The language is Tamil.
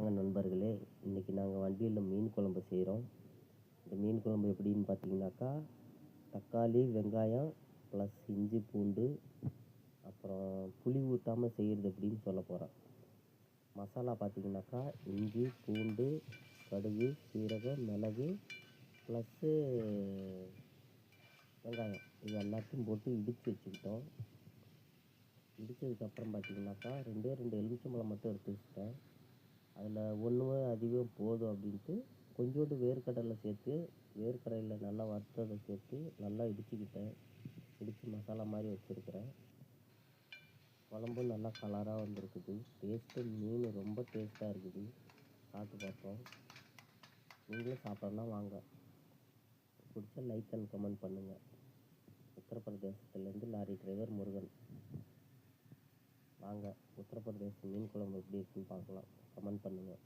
வாங்க நண்பர்களே, இன்றைக்கி நாங்கள் வண்டியில் மீன் குழம்பு செய்கிறோம். இந்த மீன் குழம்பு எப்படின்னு பார்த்தீங்கன்னாக்கா, தக்காளி வெங்காயம் ப்ளஸ் இஞ்சி பூண்டு அப்புறம் புளி ஊற்றாமல் செய்கிறது எப்படின்னு சொல்ல போகிறேன். மசாலா பார்த்தீங்கன்னாக்கா, இஞ்சி பூண்டு கடுகு சீரகம் மிளகு ப்ளஸ்ஸு வெங்காயம் இது எல்லாத்தையும் போட்டு இடித்து வச்சுக்கிட்டோம். இடித்ததுக்கப்புறம் பார்த்தீங்கன்னாக்கா, ரெண்டு எலுமிச்சம்பழம் மட்டும் எடுத்து வச்சுட்டேன். அதில் ஒன்று அதிகம் போதும் அப்படின்ட்டு கொஞ்சோண்டு வேர்க்கடலை சேர்த்து வேர்க்கடலையில் நல்லா வறுத்ததை சேர்த்து நல்லா இடித்து மசாலா மாதிரி வச்சுருக்கிறேன். குழம்பும் நல்லா கலராக வந்திருக்குது. மீன் ரொம்ப டேஸ்ட்டாக இருக்குது. சாப்பிட்டு பார்த்தோம். நீங்களும் சாப்பிட்றனா வாங்க. பிடிச்சா லைக் அண்ட் கமெண்ட் பண்ணுங்கள். உத்தரப்பிரதேசத்துலேருந்து லாரி டிரைவர் முருகன். வாங்க உத்தரப்பிரதேச மீன் குழம்பு எப்படி இருக்குன்னு பார்க்கலாம். கமெண்ட் பண்ணுங்கள்.